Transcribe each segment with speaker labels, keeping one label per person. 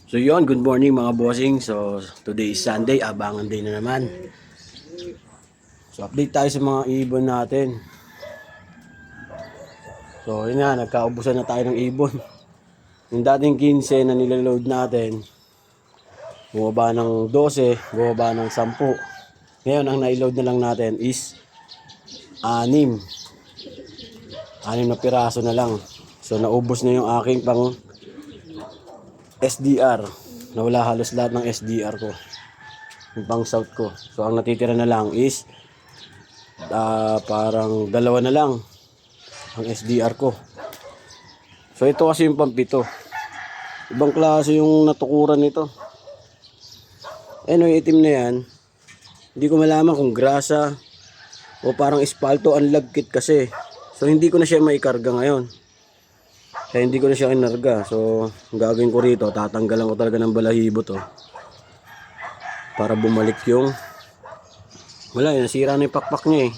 Speaker 1: So yun, good morning mga bossing. So today is Sunday, abangan day na naman. So update tayo sa mga ibon natin. So yun nga, nagkaubusan na tayo ng ibon. Yung dating 15 na nilaload natin, bumaba ng 12, bumaba ng 10. Ngayon ang naiload na lang natin is 6. 6 na piraso na lang. So naubos na yung aking pang SDR. Nawala halos lahat ng SDR ko. Yung pang south ko. So ang natitira na lang is parang 2 na lang ang SDR ko. So ito kasi yung pampito. Ibang klase yung natukuran nito. Yung itim na yan, hindi ko malaman kung grasa o parang espalto ang lagkit kasi. So hindi ko na siya maikarga ngayon. Kaya hindi ko na siya kinarga. So ang gagawin ko rito, tatanggalan ko talaga ng balahibo to para bumalik yung wala, nasira na yung pakpak niya eh.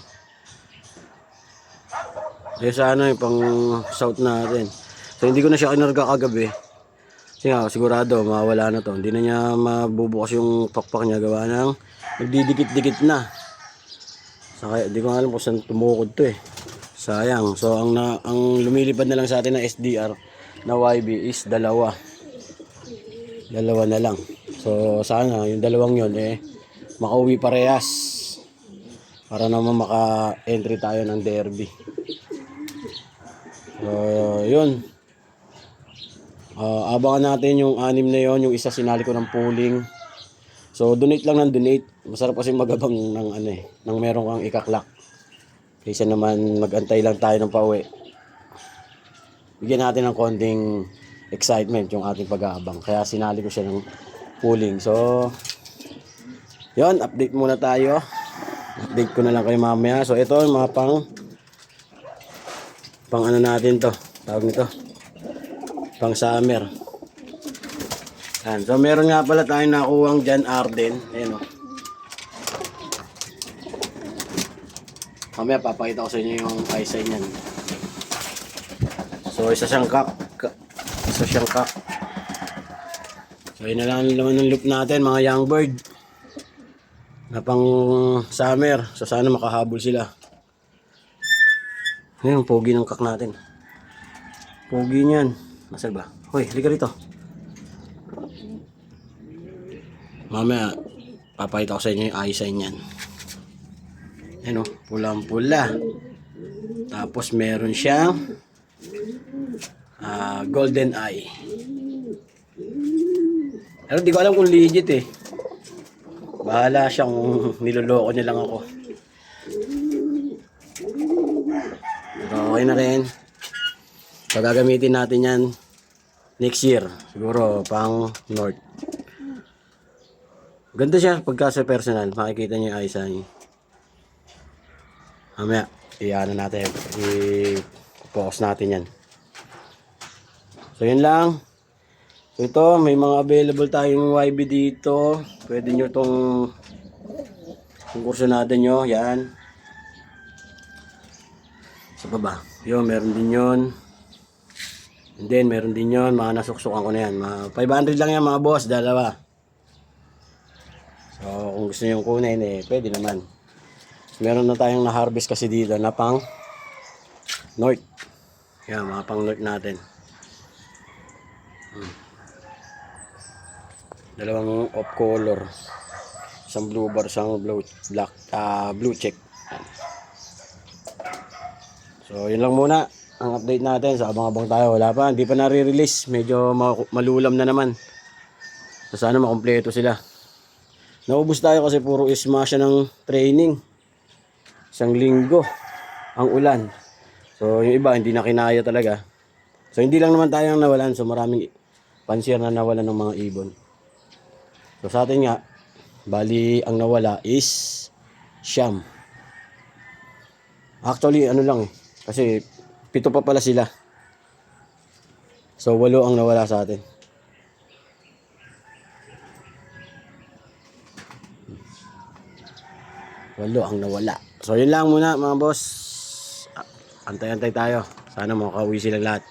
Speaker 1: Kaya sana yung pang south natin. So hindi ko na siya kinarga kagabi. Kasi nga sigurado mawala na to. Hindi na niya mabubukas yung pakpak niya, gawa ng nagdidikit-dikit na. So kaya di ko alam kung saan tumukod to eh. Sayang. So ang lumilipad na lang sa atin na SDR na YB is 2. 2 na lang. So sana yung dalawang yon makauwi parehas para naman maka-entry tayo ng derby. So yun. Abangan natin yung 6 na yon, yung isa sinali ko ng pooling. So donate lang ng donate. Masarap kasi magabang ng ng meron kang ikaklak. Kaysa naman magantay lang tayo ng pauwi. Bigyan natin ng konting excitement yung ating pag-aabang. Kaya sinali ko siya ng pooling. So, yun, update muna tayo. Update ko na lang kayo mamaya. So, ito yung mga pang ano natin to. Tawag nito. Pang summer. Yan. So, meron nga pala tayong nakuhang John Arden. Ayan o. Mamaya papakita ko sa inyo yung eyesight niyan. So isa siyang kak. So yun na lang naman ng loop natin mga young bird. Na pang summer. So sana makahabol sila. Ngayon pogi ng kak natin. Pogi niyan. Nasaan ba? Hoy, halika rito. Mamaya papakita ko sa inyo yung eyesight niyan. Ano, pulang-pula. Tapos meron siyang golden eye. Pero di ko alam kung legit eh. Bahala siya kung niloloko niya lang ako. Pero okay na rin. So gagamitin natin yan next year. Siguro pang north. Ganda siya pagka sa personal. Makikita niyo yung eyes niya. Mamaya, natin, i-focus natin yan. So yun lang. So ito, may mga available tayong YB dito. Pwede nyo itong kurso natin nyo, yan. Sa baba, yun, meron din yun. And then, meron din yun, mga nasuksukan ko na yan. 500 lang yan mga boss, 2. So kung gusto nyo kunin, pwede naman. Meron na tayong na-harvest kasi dito na pang north. Yan, mga pang north natin. 2 off color. Isang blue bar, isang blue check. So, yun lang muna ang update natin. So, abang-abang tayo. Wala pa, hindi pa nare-release. Medyo malulam na naman. So, sana makompleto sila. Naubos tayo kasi puro isma siya ng training. 1 linggo ang ulan. So yung iba hindi na kinaya talaga. So hindi lang naman tayong nawalan. So maraming pansier na nawalan ng mga ibon. So sa atin nga, bali ang nawala is siyam. Actually ano lang kasi 7 pa pala sila. So 8 ang nawala sa atin. Walo ang nawala. So yun lang muna mga boss. Antay-antay tayo. Sana makauwi sila lahat.